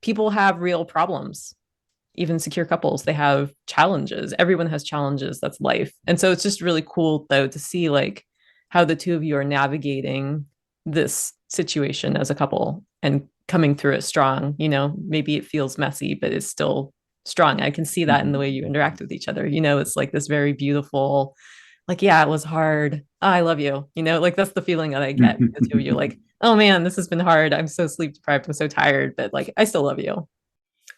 people have real problems. Even secure couples, they have challenges. Everyone has challenges. That's life. And so it's just really cool though to see like how the two of you are navigating this situation as a couple and coming through it strong. Maybe it feels messy, but it's still strong. I can see that in the way you interact with each other. It's like this very beautiful, like, yeah, it was hard. Oh, I love you. Like that's the feeling that I get with the two of you. Like, oh man, this has been hard. I'm so sleep deprived. I'm so tired, but like, I still love you.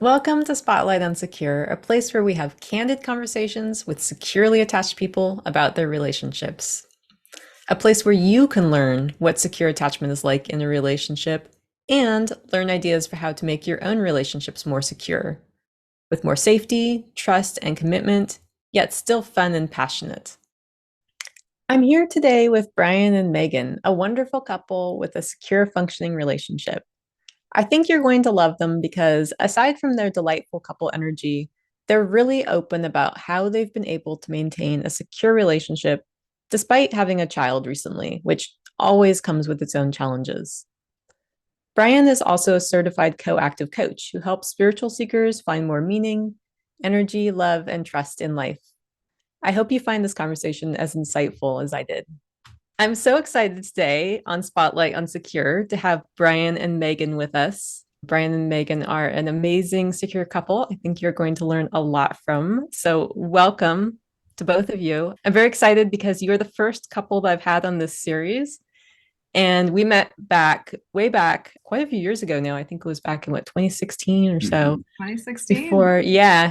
Welcome to Spotlight on Secure, a place where we have candid conversations with securely attached people about their relationships. A place where you can learn what secure attachment is like in a relationship and learn ideas for how to make your own relationships more secure, with more safety, trust, and commitment, yet still fun and passionate. I'm here today with Brian and Meghan, a wonderful couple with a secure, functioning relationship. I think you're going to love them because aside from their delightful couple energy, they're really open about how they've been able to maintain a secure relationship despite having a child recently, which always comes with its own challenges. Brian is also a certified co-active coach who helps spiritual seekers find more meaning, energy, love, and trust in life. I hope you find this conversation as insightful as I did. I'm so excited today on Spotlight on Secure to have Brian and Meghan with us. Brian and Meghan are an amazing secure couple. I think you're going to learn a lot from. So, welcome to both of you. I'm very excited because you're the first couple that I've had on this series. And we met way back, quite a few years ago now. I think it was back in 2016 or so. 2016.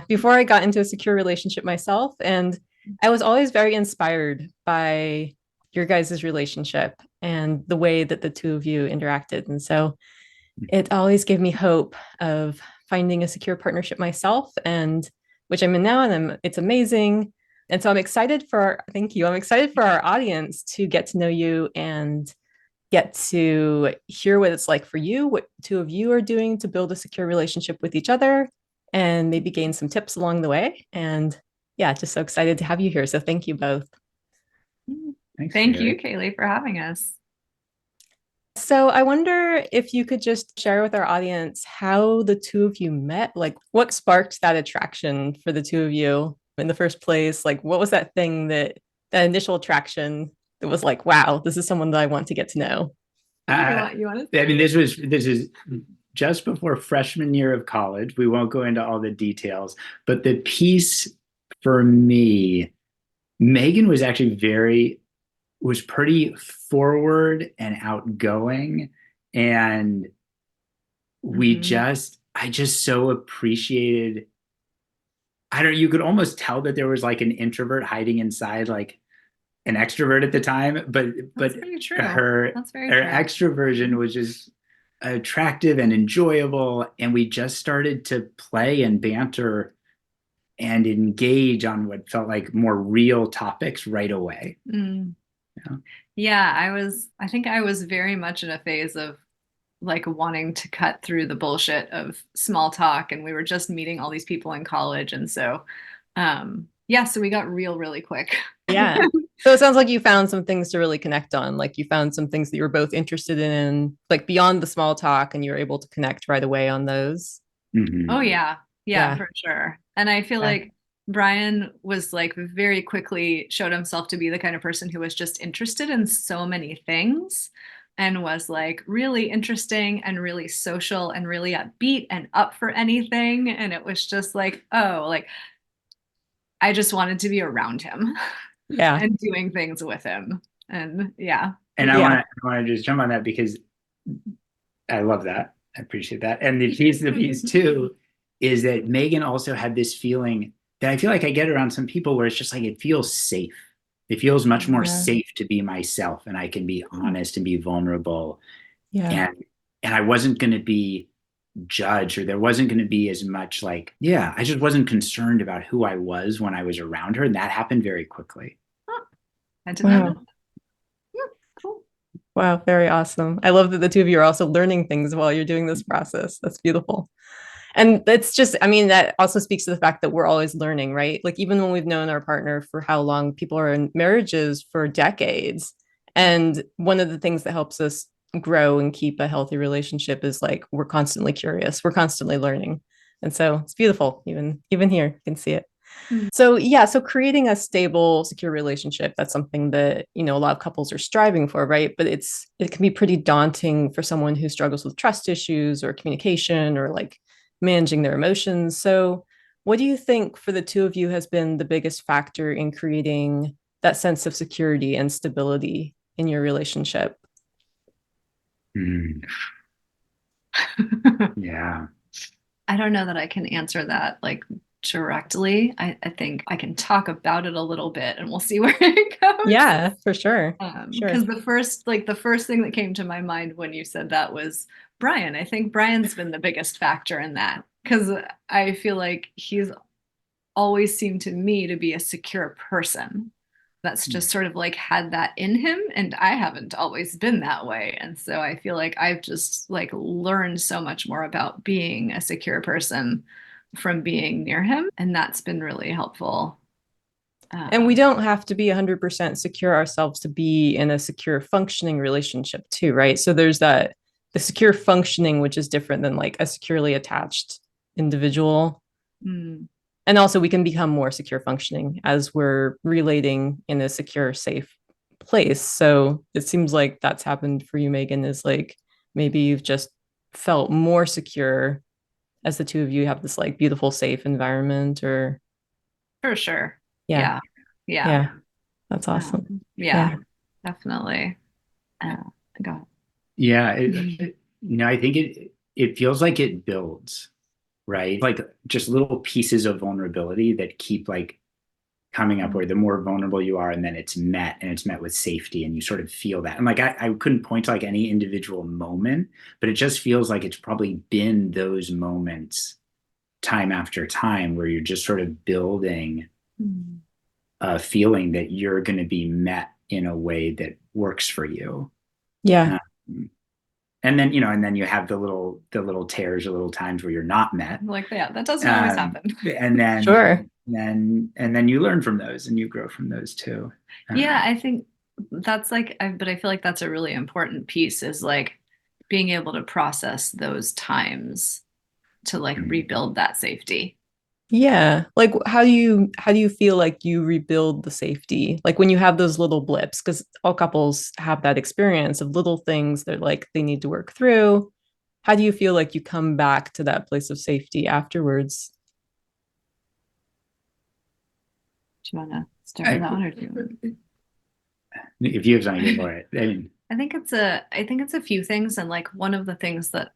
Before I got into a secure relationship myself. And I was always very inspired by your guys' relationship and the way that the two of you interacted. And so it always gave me hope of finding a secure partnership myself, and which I'm in now, and it's amazing. And so thank you. I'm excited for our audience to get to know you and get to hear what it's like for you, what two of you are doing to build a secure relationship with each other, and maybe gain some tips along the way. And yeah, just so excited to have you here. So thank you both. Thanks, Thank you, Kaylee, for having us. So I wonder if you could just share with our audience how the two of you met, like what sparked that attraction for the two of you in the first place? Like what was that thing that initial attraction that was like, wow, this is someone that I want to get to know? I mean, this is just before freshman year of college. We won't go into all the details, but the piece for me, Meghan was actually was pretty forward and outgoing. And I just so appreciated, you could almost tell that there was like an introvert hiding inside like an extrovert at the time, but her extroversion was just attractive and enjoyable. And we just started to play and banter and engage on what felt like more real topics right away. I think I was very much in a phase of like wanting to cut through the bullshit of small talk, and we were just meeting all these people in college. And so, so we got real really quick. Yeah. So it sounds like you found some things to really connect on. Like you found some things that you were both interested in, like beyond the small talk, and you were able to connect right away on those. Oh yeah, for sure. And I feel like Brian was like very quickly showed himself to be the kind of person who was just interested in so many things and was like really interesting and really social and really upbeat and up for anything. And it was just like, oh, like I just wanted to be around him. And doing things with him. And I want to just jump on that because I love that. I appreciate that. And the piece too is that Meghan also had this feeling that I feel like I get around some people where it's just like it feels safe. It feels much more safe to be myself, and I can be honest and be vulnerable. And I wasn't going to be judged, or there wasn't going to be as much like, I just wasn't concerned about who I was when I was around her. And that happened very quickly. I didn't know. Cool. Wow, very awesome. I love that the two of you are also learning things while you're doing this process. That's beautiful. And that's just, I mean, that also speaks to the fact that we're always learning, right? Like even when we've known our partner for how long, people are in marriages for decades. And one of the things that helps us grow and keep a healthy relationship is like we're constantly curious, we're constantly learning. And so it's beautiful. Even here, you can see it. So yeah, so creating a stable, secure relationship, that's something that, a lot of couples are striving for, right? But it can be pretty daunting for someone who struggles with trust issues or communication or like managing their emotions. So what do you think for the two of you has been the biggest factor in creating that sense of security and stability in your relationship? Yeah. I don't know that I can answer that like directly. I think I can talk about it a little bit and we'll see where it goes. Yeah, for sure. Because the first thing that came to my mind when you said that was Brian. I think Brian's been the biggest factor in that because I feel like he's always seemed to me to be a secure person that's just sort of like had that in him, and I haven't always been that way. And so I feel like I've just like learned so much more about being a secure person from being near him, and that's been really helpful. And we don't have to be 100% secure ourselves to be in a secure functioning relationship too, right? So there's the secure functioning, which is different than like a securely attached individual. And also we can become more secure functioning as we're relating in a secure, safe place. So it seems like that's happened for you, Meghan, is like maybe you've just felt more secure as the two of you have this like beautiful, safe environment. Or For sure. Yeah. That's awesome. Yeah, definitely. Go ahead. Yeah, I think it feels like it builds, right? Like just little pieces of vulnerability that keep like coming up, where the more vulnerable you are, and then it's met with safety, and you sort of feel that. And like I couldn't point to like any individual moment, but it just feels like it's probably been those moments time after time where you're just sort of building a feeling that you're going to be met in a way that works for you. Yeah. And then you have the little tears or little times where you're not met. Like that doesn't always happen. And then Sure. and then you learn from those and you grow from those too. Yeah, I think that's like, but I feel like that's a really important piece, is like being able to process those times to like rebuild that safety. Yeah. Like how do you feel like you rebuild the safety? Like when you have those little blips, because all couples have that experience of little things that like they need to work through. How do you feel like you come back to that place of safety afterwards? Do you want to start with that one, or do you want... If you have something for it. I think it's a few things, and like one of the things that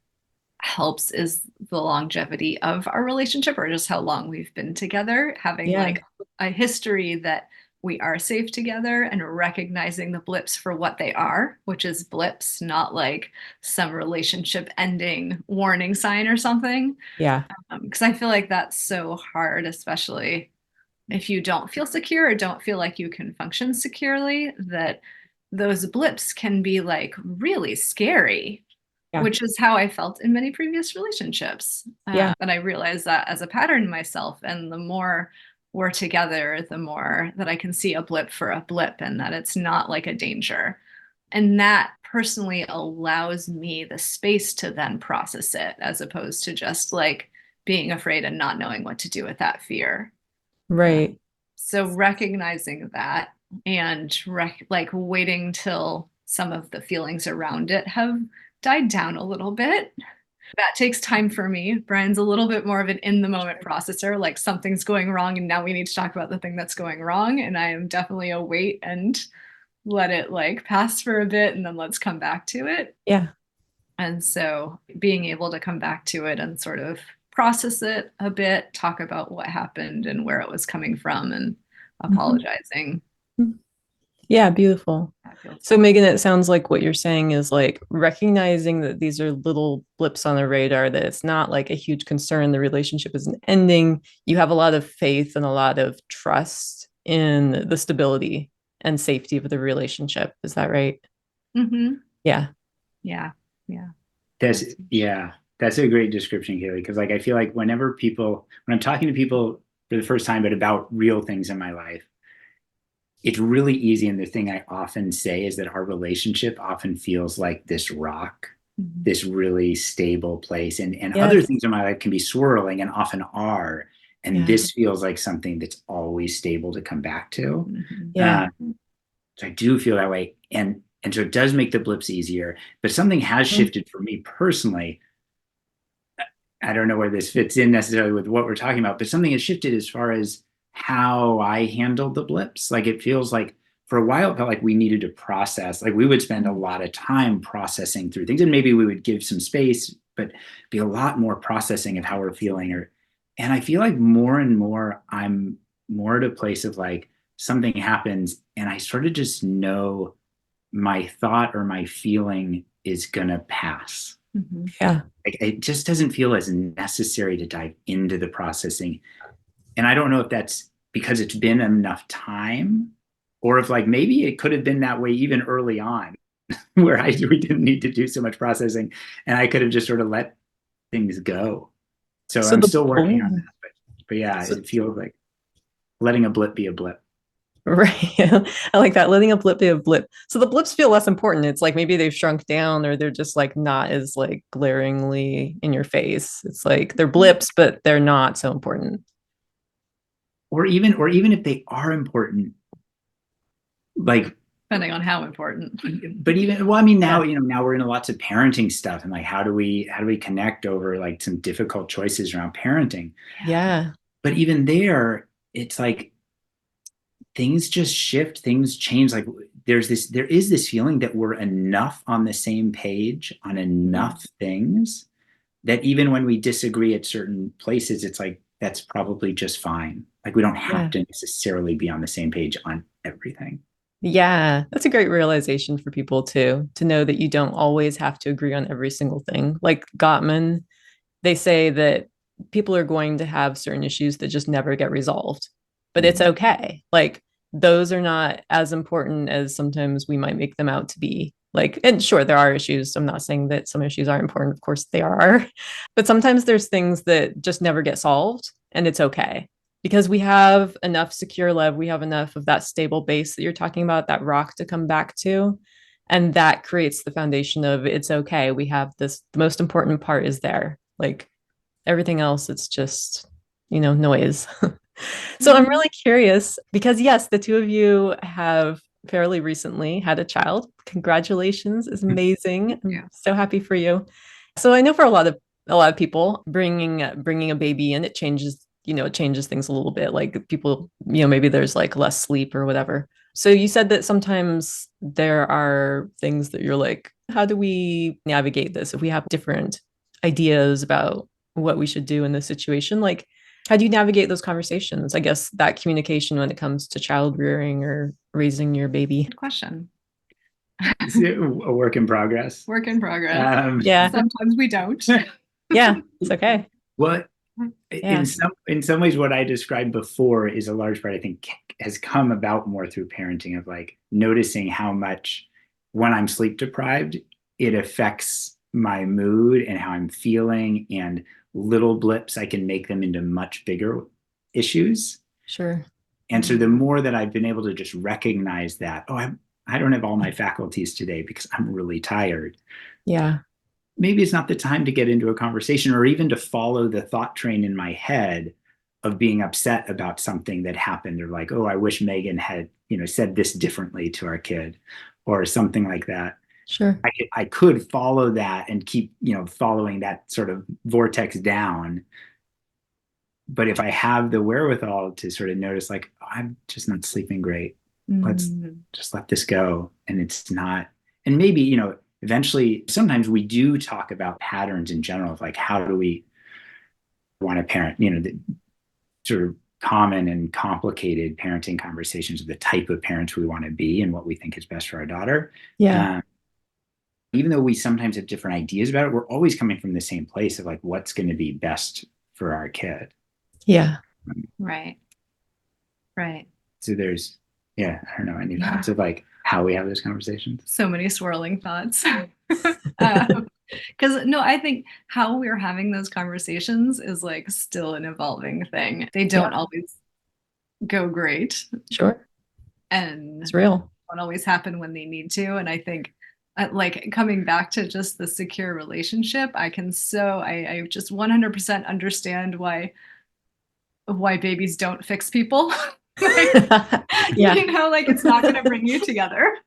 helps is the longevity of our relationship, or just how long we've been together, having like a history that we are safe together, and recognizing the blips for what they are, which is blips, not like some relationship ending warning sign or something. Yeah. Because I feel like that's so hard, especially if you don't feel secure or don't feel like you can function securely, that those blips can be like really scary. Which is how I felt in many previous relationships. And I realized that as a pattern myself. And the more we're together, the more that I can see a blip for a blip, and that it's not like a danger. And that personally allows me the space to then process it, as opposed to just like being afraid and not knowing what to do with that fear. Right. So recognizing that, and like waiting till some of the feelings around it have died down a little bit. That takes time for me. Brian's a little bit more of an in the moment processor, like something's going wrong and now we need to talk about the thing that's going wrong. And I am definitely a wait and let it like pass for a bit and then let's come back to it. Yeah. And so being able to come back to it and sort of process it a bit, talk about what happened and where it was coming from, and apologizing. Yeah, beautiful. So Meghan, it sounds like what you're saying is like recognizing that these are little blips on the radar, that it's not like a huge concern, the relationship isn't ending. You have a lot of faith and a lot of trust in the stability and safety of the relationship. Is that right? Yeah. That's a great description, Kaylee, because like I feel like when I'm talking to people for the first time, but about real things in my life, it's really easy. And the thing I often say is that our relationship often feels like this rock, this really stable place. And other Yes. things in my life can be swirling and often are. And this feels like something that's always stable to come back to. Yeah. So I do feel that way. And so it does make the blips easier. But something has shifted for me personally. I don't know where this fits in necessarily with what we're talking about, but something has shifted as far as how I handled the blips. Like it feels like for a while, it felt like we needed to process, like we would spend a lot of time processing through things, and maybe we would give some space, but be a lot more processing of how we're feeling. And I feel like more and more, I'm more at a place of like something happens and I sort of just know my thought or my feeling is going to pass. Yeah. It just doesn't feel as necessary to dive into the processing. And I don't know if that's because it's been enough time, or if like maybe it could have been that way even early on, where we didn't need to do so much processing and I could have just sort of let things go. So I'm still working on that. But yeah, it feels like letting a blip be a blip. Right. I like that. Letting a blip be a blip. So the blips feel less important. It's like maybe they've shrunk down or they're just like not as like glaringly in your face. It's like they're blips, but they're not so important. Or even if they are important, like depending on how important. But even, well, I mean, now, now we're into lots of parenting stuff and like how do we connect over like some difficult choices around parenting? Yeah. But even there, it's like things just shift, things change. Like there is this feeling that we're enough on the same page on enough things that even when we disagree at certain places, it's like that's probably just fine. Like we don't have to necessarily be on the same page on everything. Yeah, that's a great realization for people too, to know that you don't always have to agree on every single thing. Like Gottman, they say that people are going to have certain issues that just never get resolved, but it's okay. Like those are not as important as sometimes we might make them out to be. Like, and sure, there are issues. I'm not saying that some issues are important. Of course, they are. But sometimes there's things that just never get solved, and it's okay because we have enough secure love. We have enough of that stable base that you're talking about, that rock to come back to. And that creates the foundation of it's okay. We have this, the most important part is there. Like everything else, it's just, noise. So I'm really curious because, yes, the two of you have fairly recently had a child. Congratulations is amazing. I'm so happy for you. So I know for a lot of people bringing a baby in, it changes things a little bit. Like people, maybe there's like less sleep or whatever. So you said that sometimes there are things that you're like, how do we navigate this if we have different ideas about what we should do in this situation? Like, how do you navigate those conversations? I guess that communication when it comes to child rearing or raising your baby. Good question. It's a work in progress. Work in progress. Yeah. Sometimes we don't. Yeah, it's okay. What in some ways, what I described before is a large part, I think, has come about more through parenting of like noticing how much when I'm sleep deprived, it affects my mood and how I'm feeling, and little blips, I can make them into much bigger issues. Sure. And so the more that I've been able to just recognize that, I don't have all my faculties today because I'm really tired. Yeah. Maybe it's not the time to get into a conversation or even to follow the thought train in my head of being upset about something that happened, or like, oh, I wish Meghan had, said this differently to our kid or something like that. Sure. I could follow that and keep, following that sort of vortex down. But if I have the wherewithal to sort of notice, like, I'm just not sleeping great, let's just let this go. And it's not, and maybe, eventually, sometimes we do talk about patterns in general of like, how do we want to parent, the sort of common and complicated parenting conversations of the type of parents we want to be and what we think is best for our daughter. Yeah. Even though we sometimes have different ideas about it, we're always coming from the same place of like, what's going to be best for our kid. Yeah. Right. So there's, I don't know, any thoughts of like how we have those conversations? So many swirling thoughts. Because no, I think how we're having those conversations is like still an evolving thing. They don't always go great. Sure. and it's real. don't always happen when they need to. And I think like coming back to just the secure relationship, I just 100% understand why babies don't fix people. Like, Yeah. like it's not going to bring you together.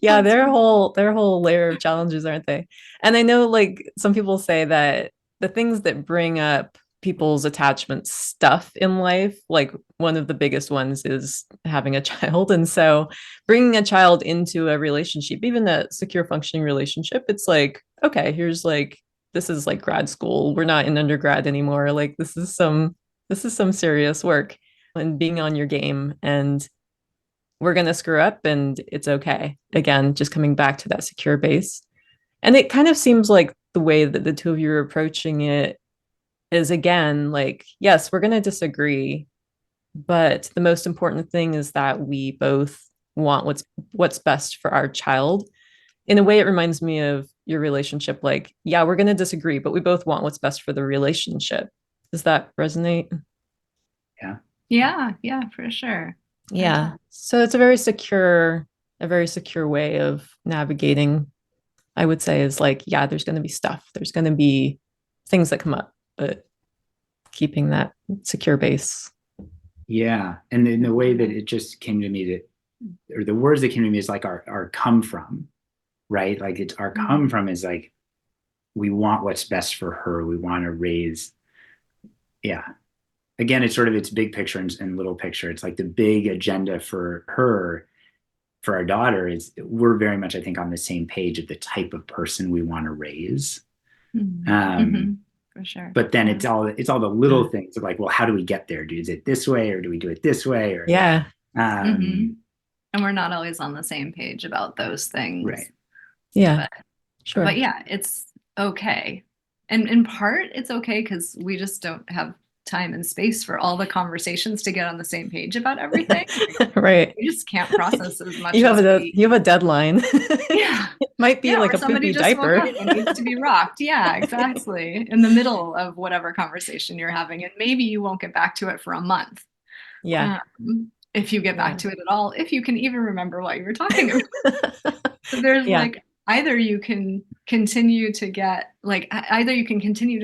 Yeah, their whole layer of challenges, aren't they? And I know like some people say that the things that bring up people's attachment stuff in life, like one of the biggest ones is having a child. And so bringing a child into a relationship, even a secure functioning relationship, it's like, okay, here's like this is like grad school. We're not in undergrad anymore. Like this is some serious work and being on your game, and we're going to screw up and it's okay. Again, just coming back to that secure base. And it kind of seems like the way that the two of you are approaching it is, again, like, yes, we're going to disagree, but the most important thing is that we both want what's best for our child. In a way, it reminds me of your relationship. Like, yeah, we're going to disagree, but we both want what's best for the relationship. Does that resonate? Yeah, for sure. Yeah. So it's a very secure way of navigating, I would say, is like, yeah, there's going to be stuff. There's going to be things that come up, but keeping that secure base. Yeah. And in the way that it just came to me or the words that came to me is like our come from, right? Like it's our come from is like, we want what's best for her. We want to raise, yeah. Again, it's sort of its big picture and little picture. It's like the big agenda for her, for our daughter, is we're very much, I think, on the same page of the type of person we want to raise. For sure. But then it's all the little things of like, well, how do we get there? Is it this way or do we do it this way? Or Yeah. And we're not always on the same page about those things. Right. Yeah. Sure. But yeah, it's okay. And in part, it's okay because we just don't have time and space for all the conversations to get on the same page about everything. Right. We just can't process as much. You have a deadline. Yeah. It might be like a poopy diaper. And needs to be rocked. Yeah, exactly. In the middle of whatever conversation you're having. And maybe you won't get back to it for a month. Yeah. If you get back to it at all, if you can even remember what you were talking about. So there's like, either you can continue to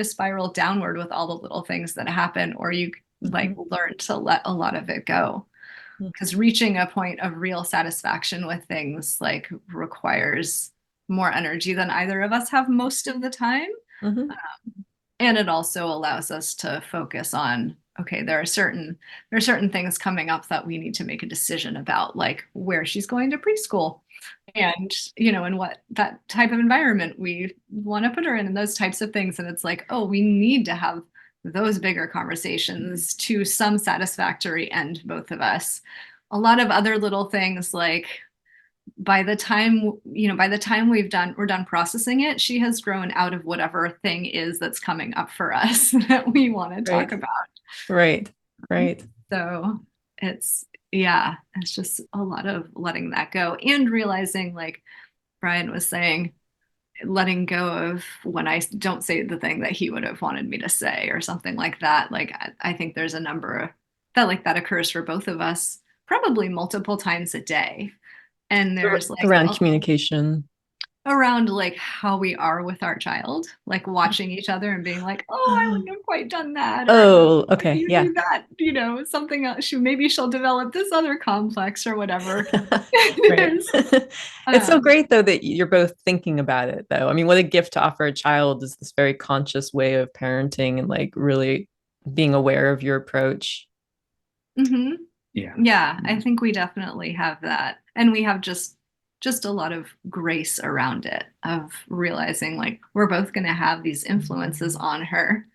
spiral downward with all the little things that happen, or you like learn to let a lot of it go. Because reaching a point of real satisfaction with things like requires more energy than either of us have most of the time. And it also allows us to focus on, okay, there are certain things coming up that we need to make a decision about, like where she's going to preschool and, in what that type of environment we want to put her in and those types of things. And it's like, oh, we need to have those bigger conversations to some satisfactory end, both of us. A lot of other little things, like by the time we're done processing it, she has grown out of whatever thing is that's coming up for us that we want to talk about. Right. So it's just a lot of letting that go and realizing, like Brian was saying, letting go of when I don't say the thing that he would have wanted me to say or something like that. Like, I think there's a number that occurs for both of us, probably multiple times a day. And there's like around communication, around like how we are with our child, like watching each other and being like, oh, I wouldn't have quite done that. Oh, okay. You do that, something else. Maybe she'll develop this other complex or whatever. It's so great though that you're both thinking about it though. I mean, what a gift to offer a child is this very conscious way of parenting and like really being aware of your approach. Yeah, I think we definitely have that. And we have just a lot of grace around it, of realizing like we're both going to have these influences on her,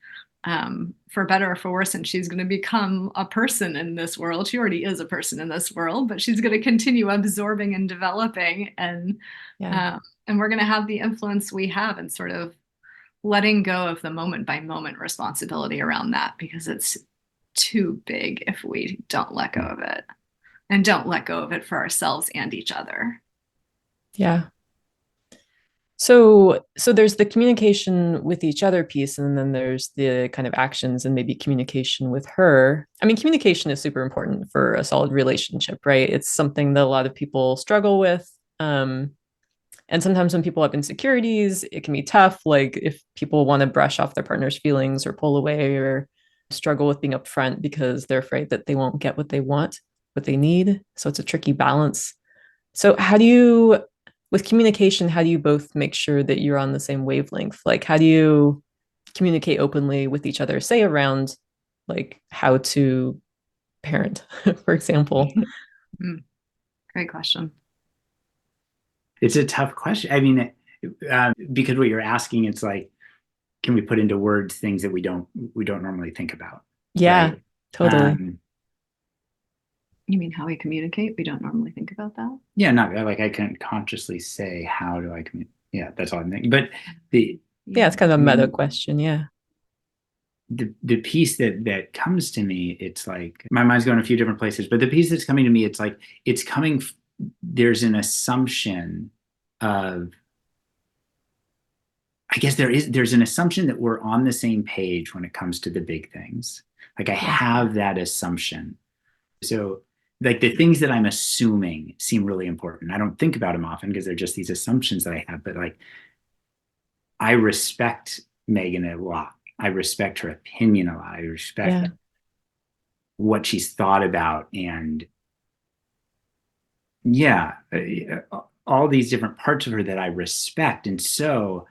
for better or for worse, and she's going to become a person in this world. She already is a person in this world, but she's going to continue absorbing and developing, and we're going to have the influence we have, and sort of letting go of the moment by moment responsibility around that, because it's too big if we don't let go of it, and don't let go of it for ourselves and each other. Yeah. So there's the communication with each other piece, and then there's the kind of actions and maybe communication with her. I mean, communication is super important for a solid relationship, right? It's something that a lot of people struggle with. And sometimes when people have insecurities, it can be tough. Like if people want to brush off their partner's feelings or pull away or struggle with being upfront because they're afraid that they won't get what they want, what they need. So it's a tricky balance. So how do you, with communication, how do you both make sure that you're on the same wavelength? Like how do you communicate openly with each other, say around like how to parent, for example? Great question. It's a tough question. I mean, because what you're asking, it's like, can we put into words things that we don't normally think about? Yeah, right? totally. You mean how we communicate? We don't normally think about that. Yeah, not like I couldn't consciously say how do I communicate. Yeah, that's all I'm thinking. But yeah, it's kind of a meta question. Yeah. The piece that comes to me, it's like my mind's going a few different places, but the piece that's coming to me, it's like it's coming. There's an assumption of, I guess there's an assumption that we're on the same page when it comes to the big things. Like I have that assumption. So like the things that I'm assuming seem really important. I don't think about them often because they're just these assumptions that I have, but like I respect Meghan a lot. I respect her opinion a lot. I respect what she's thought about, and all these different parts of her that I respect. And so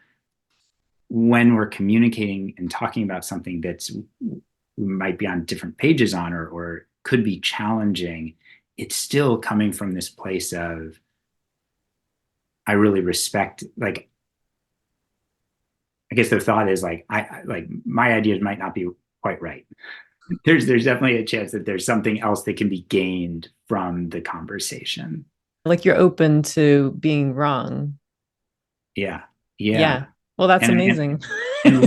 when we're communicating and talking about something that's we might be on different pages on, or could be challenging, it's still coming from this place of I really respect, like, I guess the thought is like I like my ideas might not be quite right. There's definitely a chance that there's something else that can be gained from the conversation. Like you're open to being wrong. Yeah. Well, that's and, amazing. and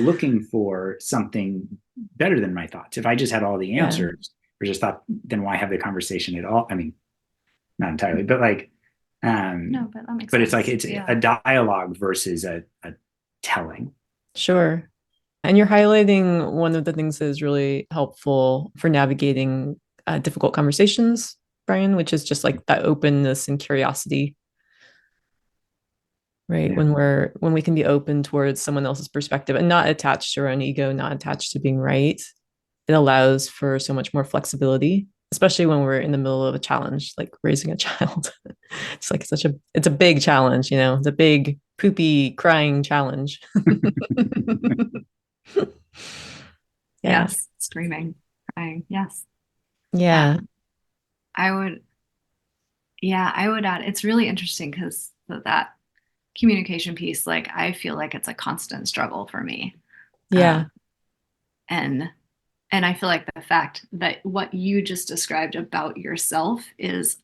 looking for something better than my thoughts. If I just had all the answers, or just thought, then why have the conversation at all? I mean, not entirely, but like, no, but that makes but sense. It's like it's a dialogue versus a telling. Sure. And you're highlighting one of the things that is really helpful for navigating difficult conversations, Brian, which is just like that openness and curiosity, right? When we can be open towards someone else's perspective and not attached to our own ego, not attached to being right, it allows for so much more flexibility, especially when we're in the middle of a challenge, like raising a child. It's like it's a big challenge, you know, it's a big poopy crying challenge. Yes, screaming, crying. Yes. Yeah. I would add, it's really interesting because that communication piece, like I feel like it's a constant struggle for me. Yeah. And I feel like the fact that what you just described about yourself is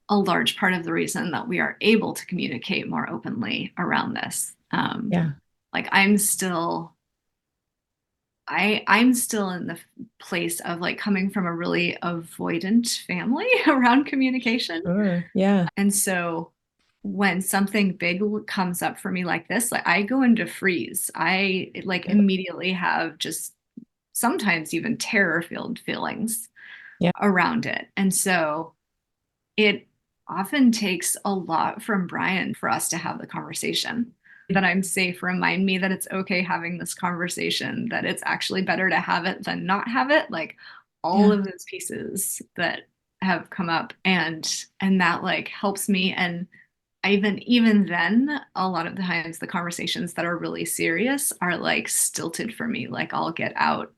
a large part of the reason that we are able to communicate more openly around this. Like I'm still in the place of like coming from a really avoidant family around communication. Sure. Yeah. And so when something big comes up for me like this, like I go into freeze. I like immediately have just sometimes even terror-filled feelings around it. And so it often takes a lot from Brian for us to have the conversation. That I'm safe, remind me that it's okay having this conversation, that it's actually better to have it than not have it. Like all of those pieces that have come up, and that like helps me. And even then, a lot of the times the conversations that are really serious are like stilted for me. Like I'll get out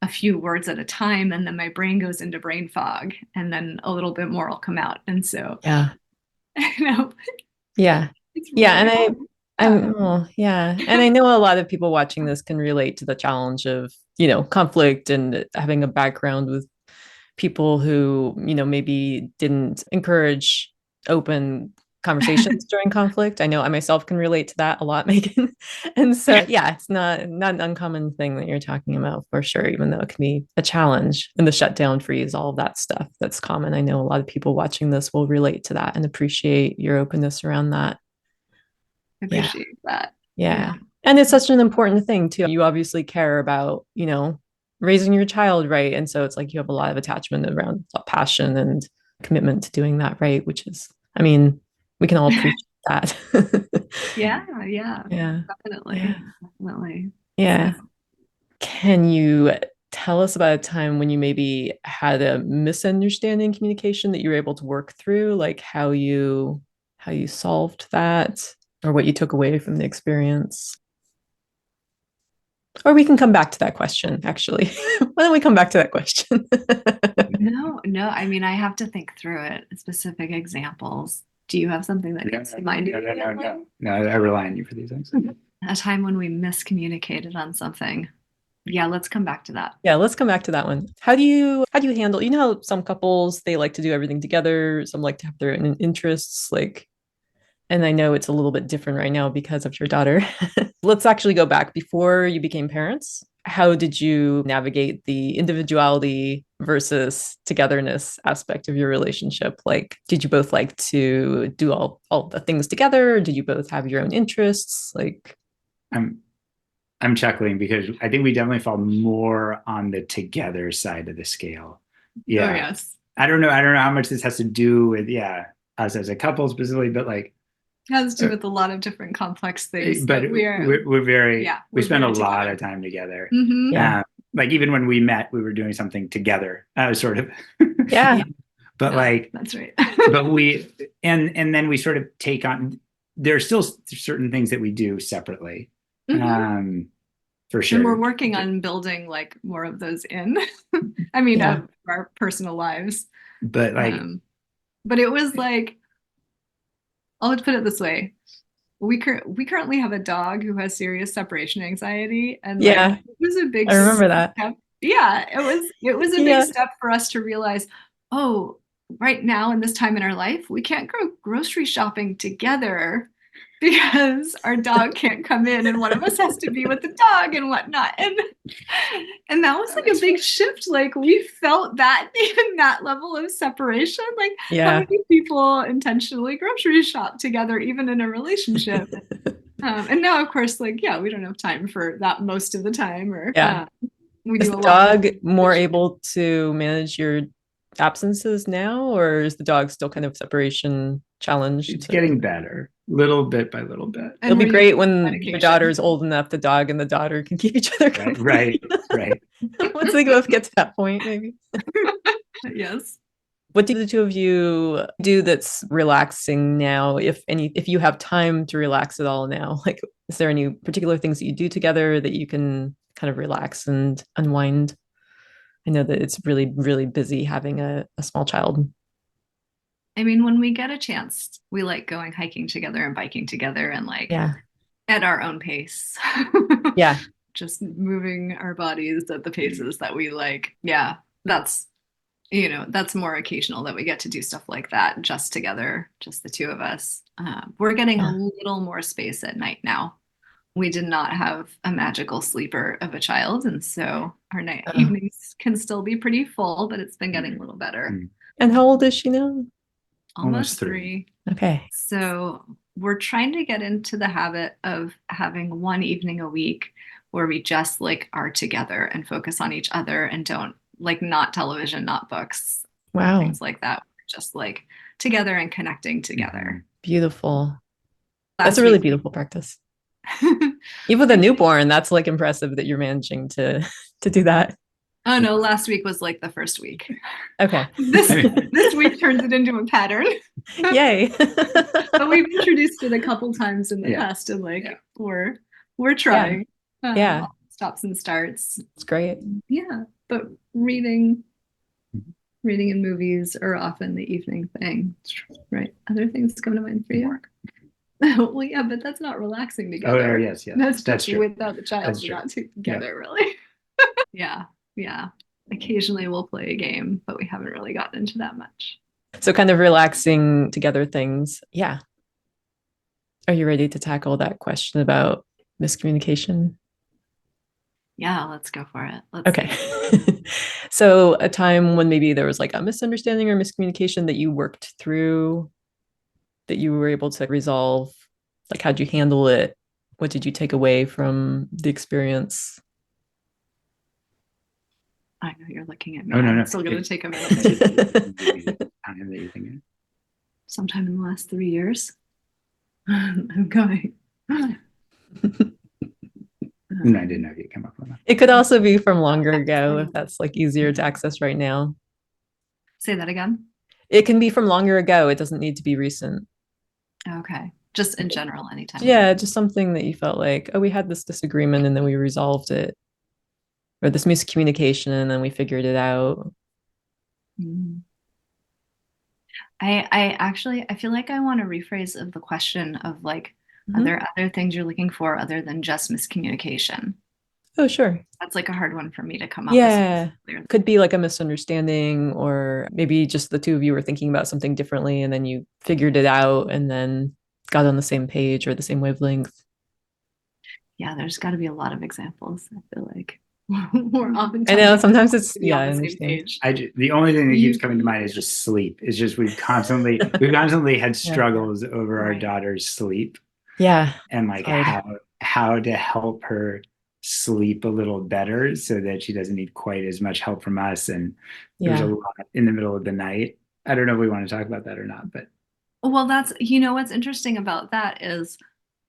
a few words at a time and then my brain goes into brain fog and then a little bit more will come out. And so you know, it's really and and I know a lot of people watching this can relate to the challenge of, you know, conflict and having a background with people who, you know, maybe didn't encourage open conversations during conflict. I know I myself can relate to that a lot, Meghan. And so, yeah, it's not an uncommon thing that you're talking about for sure, even though it can be a challenge. And the shutdown freeze, all of that stuff that's common. I know a lot of people watching this will relate to that and appreciate your openness around that. I appreciate that. Yeah. And it's such an important thing too. You obviously care about, raising your child right. And so it's like you have a lot of attachment around passion and commitment to doing that right, which is, I mean, we can all appreciate that. Yeah. Definitely. Yeah. So. Can you tell us about a time when you maybe had a misunderstanding communication that you were able to work through, like how you solved that or what you took away from the experience? Or we can come back to that question, actually. Why don't we come back to that question? No. I mean, I have to think through it. Specific examples. Do you have something that comes to mind? No, I rely on you for these things. A time when we miscommunicated on something. Yeah, let's come back to that. Yeah, let's come back to that one. How do you handle, how some couples, they like to do everything together. Some like to have their own interests, and I know it's a little bit different right now because of your daughter. Let's actually go back before you became parents. How did you navigate the individuality versus togetherness aspect of your relationship? Like, did you both like to do all the things together? Did you both have your own interests? Like, I'm chuckling because I think we definitely fall more on the together side of the scale. Yeah. Oh, yes. I don't know how much this has to do with, us as a couple specifically, but like, has to do with a lot of different complex things. But we're very, we spend a lot of time together. Mm-hmm. Yeah. Like even when we met, we were doing something together, sort of. Yeah. But that's right. But we, and then we sort of take on, there are still certain things that we do separately. Mm-hmm. For sure. And we're working on building like more of those in, I mean, our personal lives. But but it was like, I'll put it this way. We currently have a dog who has serious separation anxiety. And it was a big I remember step. that. Yeah, it was a big step for us to realize, oh, right now in this time in our life, we can't go grocery shopping together because our dog can't come in and one of us has to be with the dog and whatnot. And that was like a big shift. Like we felt that even that level of separation. Like how many people intentionally grocery shop together, even in a relationship? And now, of course, we don't have time for that most of the time. Or we is do the dog more able to manage your absences now, or is the dog still kind of separation challenged? It's getting better, little bit by little bit. It'll be great when your daughter's old enough, the dog and the daughter can keep each other company. Right. Once they both get to that point, maybe. Yes. What do the two of you do that's relaxing now, if you have time to relax at all now? Like, is there any particular things that you do together that you can kind of relax and unwind? I know that it's really, really busy having a small child. I mean, when we get a chance, we like going hiking together and biking together and at our own pace. Yeah. Just moving our bodies at the paces that we like. Yeah. That's more occasional that we get to do stuff like that just together, just the two of us. We're getting a little more space at night now. We did not have a magical sleeper of a child. And so our evenings can still be pretty full, but it's been getting a little better. And how old is she now? Almost 3. Okay. So we're trying to get into the habit of having one evening a week where we just are together and focus on each other and don't not television, not books. Wow. Things like that. Just together and connecting together. Beautiful. That's a really beautiful practice. Even with a newborn, that's impressive that you're managing to do that. Oh no, last week was the first week. Okay. This week turns it into a pattern. Yay. But we've introduced it a couple times in the past and we're trying. Stops and starts. It's great. Yeah. But reading and movies are often the evening thing. Right. Other things come to mind for you? Well, yeah, but that's not relaxing together. Oh, yes. That's true. Without the child, we're not together, really. Yeah. Occasionally we'll play a game, but we haven't really gotten into that much. So kind of relaxing together things. Yeah. Are you ready to tackle that question about miscommunication? Yeah, let's go for it. Okay. So a time when maybe there was like a misunderstanding or miscommunication that you worked through, that you were able to resolve, like how'd you handle it? What did you take away from the experience? I know you're looking at me. Oh, no, I'm no. still going to take a minute. Time that you're thinking. Sometime in the last 3 years. I'm going. No, I didn't know you'd come up with that. It could also be from longer ago if that's like easier to access right now. Say that again. It can be from longer ago. It doesn't need to be recent. Okay. Just in general, anytime. Yeah, just something that you felt like, oh, we had this disagreement and then we resolved it, or this miscommunication and then we figured it out. Mm. I actually, I feel like I want to rephrase of the question of like, are there other things you're looking for other than just miscommunication? Oh, sure. That's like a hard one for me to come up Yeah. with. Could be like a misunderstanding, or maybe just the two of you were thinking about something differently and then you figured it out and then got on the same page or the same wavelength. Yeah, there's got to be a lot of examples. I feel like more often. I know sometimes it's, yeah, on the same page. The only thing that keeps coming to mind is just sleep. It's just we've constantly had struggles over our daughter's sleep. Yeah. And like how to help her sleep a little better so that she doesn't need quite as much help from us. And there's a lot in the middle of the night. I don't know if we want to talk about that or not, but well, that's, you know, what's interesting about that is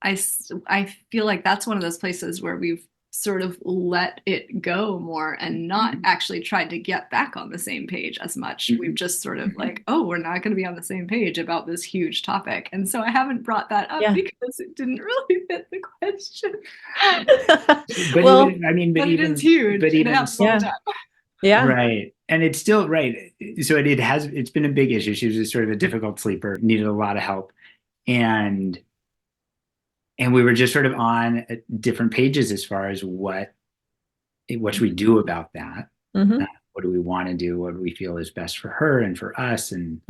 I feel like that's one of those places where we've sort of let it go more and not actually tried to get back on the same page as much. We've just sort of like, oh, we're not going to be on the same page about this huge topic. And so I haven't brought that up because it didn't really fit the question. But well, even, I mean, but it is huge. But even, yeah. Right. And it's still right. So it's been a big issue. She was just sort of a difficult sleeper, needed a lot of help. And we were just sort of on different pages as far as what should we do about that? What do we want to do? What do we feel is best for her and for us? And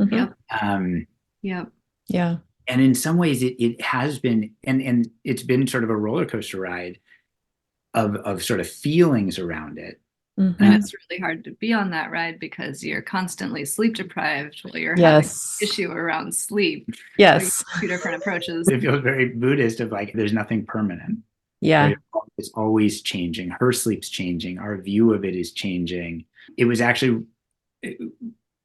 yeah. And in some ways, it has been, and it's been sort of a roller coaster ride of sort of feelings around it. And it's really hard to be on that ride because you're constantly sleep deprived while you're having an issue around sleep. Yes. Two different approaches. It feels very Buddhist of like, there's nothing permanent. Yeah. Right? It's always changing. Her sleep's changing. Our view of it is changing. It was actually,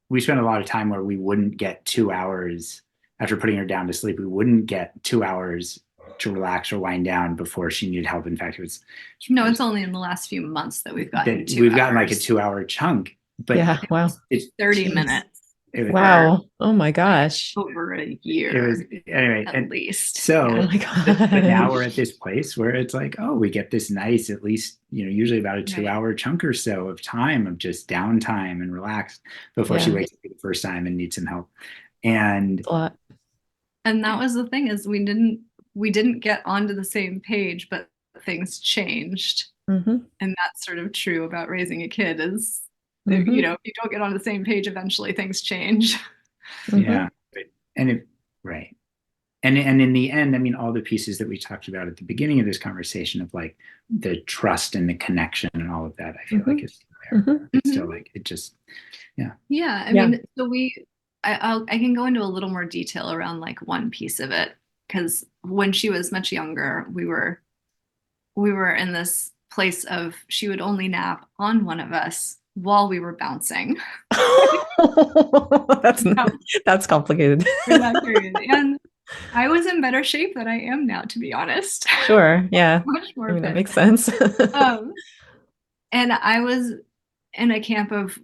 we spent a lot of time where we wouldn't get 2 hours after putting her down to sleep. We wouldn't get 2 hours to relax or wind down before she needed help. In fact, it's only in the last few months that we've gotten like a 2 hour chunk. But yeah, wow, it's 30 minutes. Wow, oh my gosh, over a year. It was anyway, at least. So, oh my god. But now we're at this place where it's like, oh, we get this nice, at least usually about a 2 hour chunk or so of time of just downtime and relax before she wakes up for the first time and needs some help. And that was the thing, is we didn't get onto the same page, but things changed. And that's sort of true about raising a kid is, if you don't get on the same page, eventually things change. Yeah. And right. And in the end, I mean, all the pieces that we talked about at the beginning of this conversation of like the trust and the connection and all of that, I feel like it's still there. It's still like, it just, Yeah. I mean, so I can go into a little more detail around like one piece of it, because when she was much younger, we were in this place of she would only nap on one of us while we were bouncing. That's complicated. For that period. And I was in better shape than I am now, to be honest. Sure. Yeah. Much more fit. That makes sense. And I was in a camp of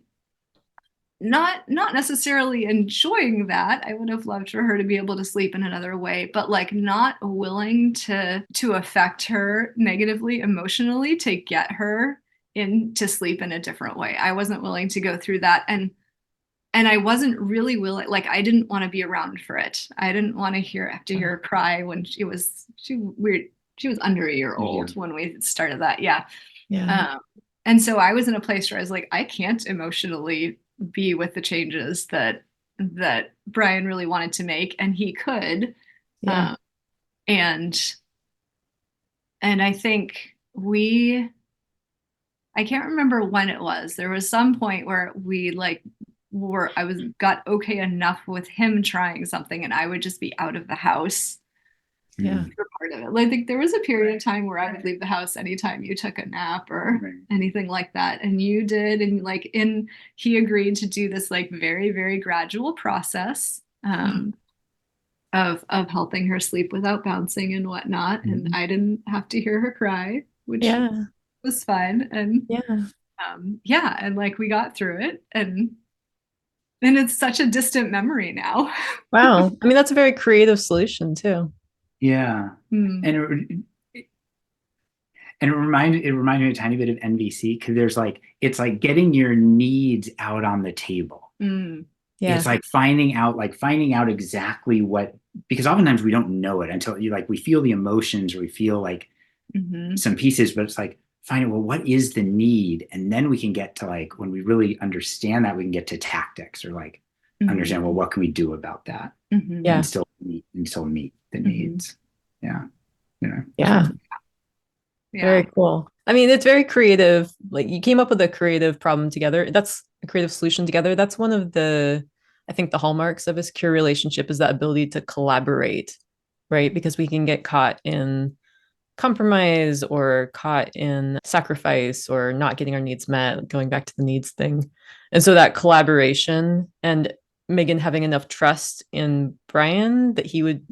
not necessarily enjoying that. I would have loved for her to be able to sleep in another way, but like not willing to affect her negatively emotionally to get her to sleep in a different way. I wasn't willing to go through that. And I wasn't really willing, like I didn't want to be around for it. I didn't want to hear her cry when she was under a year old when we started that. And so I was in a place where I was like, I can't emotionally be with the changes that Brian really wanted to make, and he could. And I think I can't remember when it was. There was some point where got okay enough with him trying something and I would just be out of the house for part of it. Like, I think there was a period of time where I would leave the house anytime you took a nap or anything like that. And you did. And he agreed to do this like very, very gradual process of helping her sleep without bouncing and whatnot. And I didn't have to hear her cry, which was fun. And and like we got through it, and it's such a distant memory now. Wow. I mean, that's a very creative solution too. Yeah. And it reminded me a tiny bit of NVC, because it's like getting your needs out on the table. It's like finding out exactly what, because oftentimes we don't know it until we feel the emotions, or we feel like some pieces, but it's like finding, well, what is the need? And then we can get to when we really understand that, we can get to tactics, or understand, well, what can we do about that? And still meet the needs. Very cool. I mean, it's very creative. Like, you came up with a creative problem together. That's a creative solution together. That's one of I think the hallmarks of a secure relationship, is that ability to collaborate, right? Because we can get caught in compromise, or caught in sacrifice, or not getting our needs met, going back to the needs thing. And so that collaboration, and Meghan having enough trust in Brian that he would,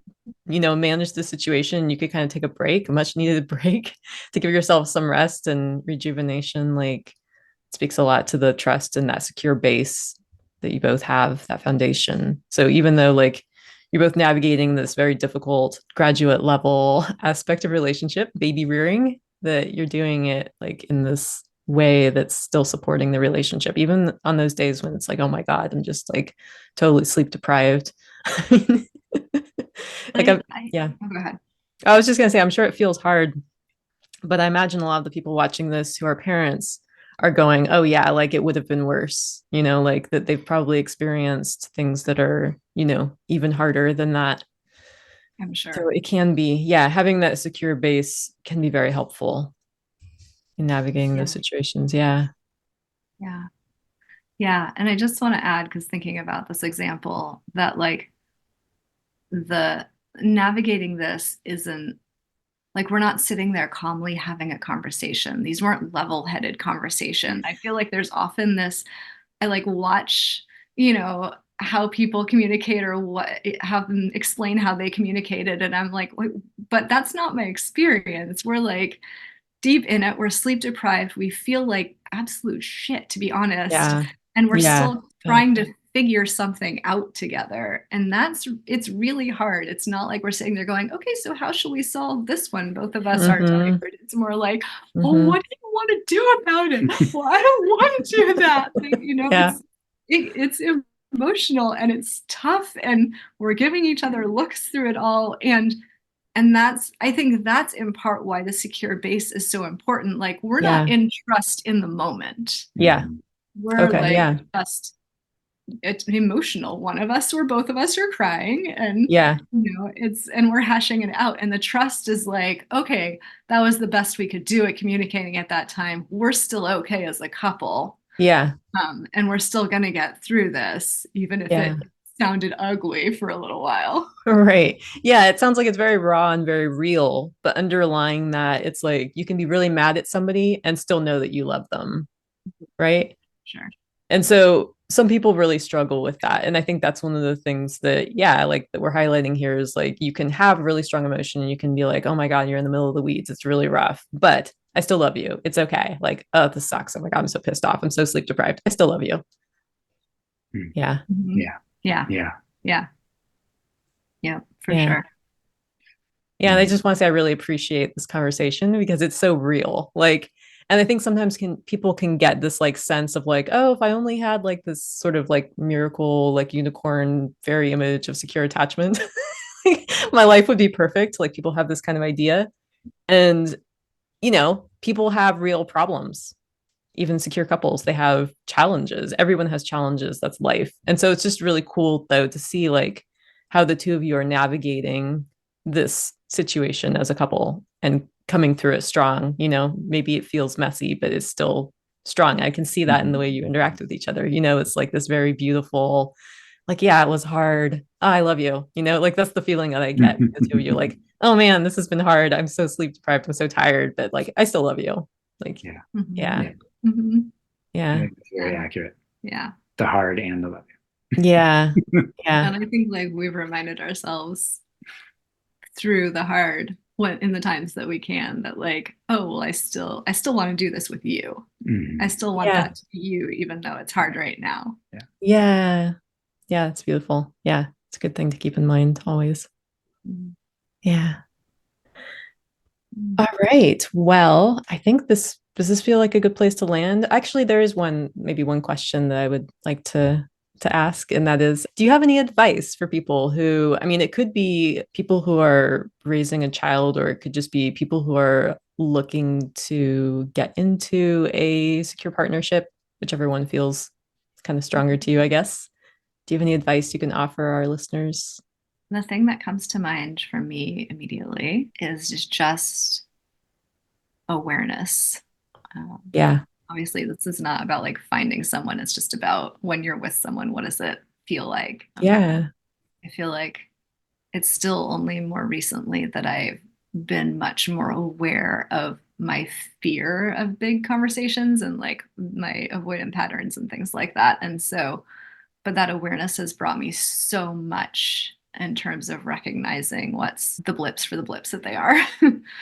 manage the situation, you could kind of take a break, a much needed break, to give yourself some rest and rejuvenation. Like, it speaks a lot to the trust and that secure base that you both have, that foundation. So even though you're both navigating this very difficult graduate level aspect of relationship, baby rearing, that you're doing it in this way that's still supporting the relationship, even on those days when it's oh my God, I'm just totally sleep deprived. Go ahead. I was just gonna say, I'm sure it feels hard, but I imagine a lot of the people watching this who are parents are going, oh yeah, it would have been worse, that they've probably experienced things that are, even harder than that. I'm sure. So it can be, having that secure base can be very helpful in navigating those situations. Yeah. And I just want to add, because thinking about this example, that the navigating this isn't we're not sitting there calmly having a conversation. These weren't level-headed conversations. I feel like there's often this, I watch, how people communicate, or have them explain how they communicated. And I'm like, wait, but that's not my experience. We're deep in it. We're sleep deprived. We feel like absolute shit, to be honest. And we're still trying to figure something out together. And it's really hard. It's not like we're sitting there going, okay, so how shall we solve this one? Both of us are tired. It's more like, well, what do you want to do about it? Well, I don't want to do that. It's emotional, and it's tough, and we're giving each other looks through it all. And I think that's in part why the secure base is so important. We're not in trust in the moment. We're just, it's emotional. One of us or both of us are crying, and and we're hashing it out. And the trust is okay, that was the best we could do at communicating at that time. We're still okay as a couple. And we're still gonna get through this, even if it sounded ugly for a little while. Right. Yeah. It sounds like it's very raw and very real, but underlying that, it's you can be really mad at somebody and still know that you love them. Right. Sure. And so some people really struggle with that. And I think that's one of the things that, that we're highlighting here is you can have really strong emotion, and you can be oh my God, you're in the middle of the weeds. It's really rough, but I still love you. It's okay. Oh, this sucks. Oh my God, I'm so pissed off. I'm so sleep deprived. I still love you. Yeah. For sure. Yeah. And I just want to say, I really appreciate this conversation, because it's so real. And I think sometimes people can get this sense of oh, if I only had this sort of miracle, unicorn fairy image of secure attachment, my life would be perfect. People have this kind of idea, and people have real problems. Even secure couples, they have challenges. Everyone has challenges. That's life. And so it's just really cool though to see how the two of you are navigating this situation as a couple and coming through it strong. Maybe it feels messy, but it's still strong. I can see that in the way you interact with each other. It's like this very beautiful, like, yeah, it was hard. Oh, I love you. Like that's the feeling that I get with the two of you. Like, oh man, this has been hard. I'm so sleep deprived. I'm so tired, but like, I still love you. Like, yeah. Yeah. Mm-hmm. Yeah. Very accurate. Yeah. The hard and the love. Yeah. Yeah. And I think like we've reminded ourselves through the hard in the times that we can that like, oh, well, I still want to do this with you. Mm-hmm. I still want that to be you, even though it's hard right now. Yeah. Yeah. Yeah. It's beautiful. Yeah. It's a good thing to keep in mind always. Mm-hmm. Yeah. Mm-hmm. All right. Well, I think does this feel like a good place to land? Actually, there is maybe one question that I would like to ask, and that is, do you have any advice for people who, I mean, it could be people who are raising a child, or it could just be people who are looking to get into a secure partnership, whichever one feels kind of stronger to you, I guess. Do you have any advice you can offer our listeners? The thing that comes to mind for me immediately is just awareness. Yeah. Obviously, this is not about like finding someone. It's just about when you're with someone, what does it feel like? Yeah. I feel like it's still only more recently that I've been much more aware of my fear of big conversations and like my avoidant patterns and things like that. And so, but that awareness has brought me so much in terms of recognizing what's the blips for the blips that they are.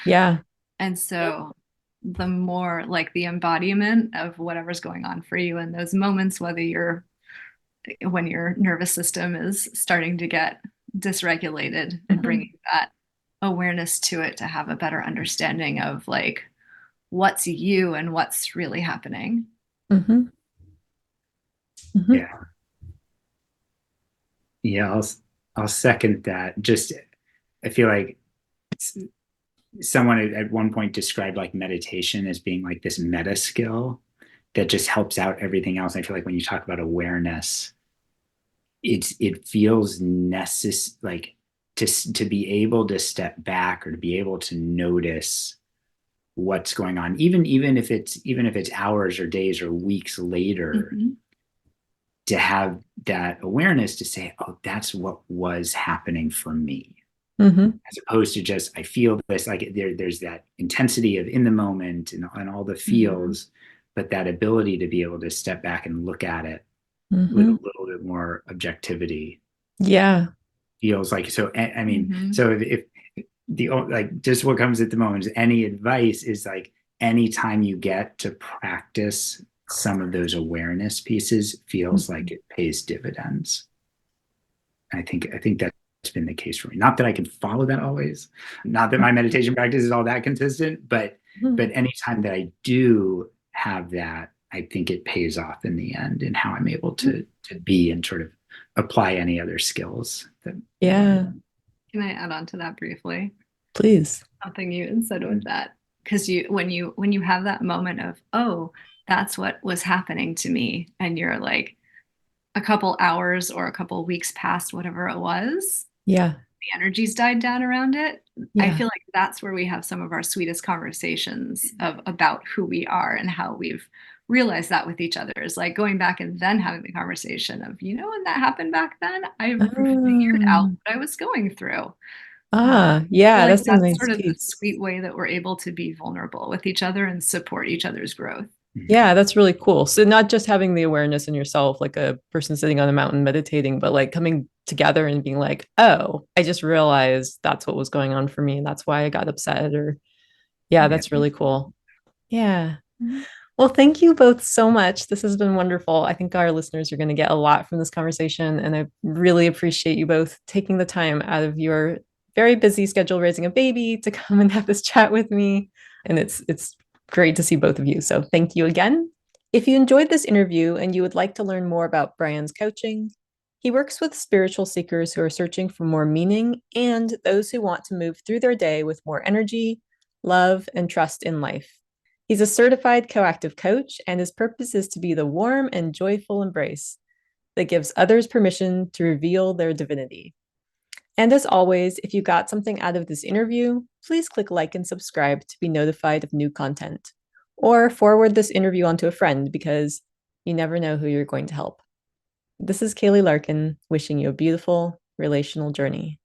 Yeah. And so the more like the embodiment of whatever's going on for you in those moments, when your nervous system is starting to get dysregulated, and bringing that awareness to it to have a better understanding of like what's you and what's really happening. Mm-hmm. Mm-hmm. Yeah, I'll second that. Just I feel like someone at one point described like meditation as being like this meta skill that just helps out everything else. I feel like when you talk about awareness, it feels necessary, like to be able to step back or to be able to notice what's going on, even if it's hours or days or weeks later, to have that awareness to say, oh, that's what was happening for me. As opposed to just, I feel this, like there's that intensity of in the moment and all the feels, but that ability to be able to step back and look at it with a little bit more objectivity. Yeah. Feels like, so, I mean, so if the, like, just what comes at the moment is any advice is like, anytime you get to practice some of those awareness pieces feels like it pays dividends. I think that's been the case for me. Not that I can follow that always, not that my meditation practice is all that consistent, but anytime that I do have that, I think it pays off in the end in how I'm able to be and sort of apply any other skills. Yeah. Can I add on to that briefly? Please. Something you had said with that, because when you have that moment of, oh, that's what was happening to me, and you're like a couple hours or a couple weeks past whatever it was, the energy's died down around it. I feel like that's where we have some of our sweetest conversations about who we are and how we've realized that with each other. Is like going back and then having the conversation of, when that happened back then, I figured out what I was going through. Yeah, like that's nice sort of piece. the sweet way that we're able to be vulnerable with each other and support each other's growth. Yeah, that's really cool. So not just having the awareness in yourself, like a person sitting on a mountain meditating, but like coming together and being like, oh, I just realized that's what was going on for me, and that's why I got upset. Or that's really cool. Yeah. Well, thank you both so much. This has been wonderful. I think our listeners are going to get a lot from this conversation, and I really appreciate you both taking the time out of your very busy schedule raising a baby to come and have this chat with me. And it's great to see both of you. So thank you again. If you enjoyed this interview and you would like to learn more about Brian's coaching, he works with spiritual seekers who are searching for more meaning and those who want to move through their day with more energy, love, and trust in life. He's a certified coactive coach, and his purpose is to be the warm and joyful embrace that gives others permission to reveal their divinity. And as always, if you got something out of this interview, please click like and subscribe to be notified of new content. Or forward this interview onto a friend because you never know who you're going to help. This is Kaylee Larkin, wishing you a beautiful relational journey.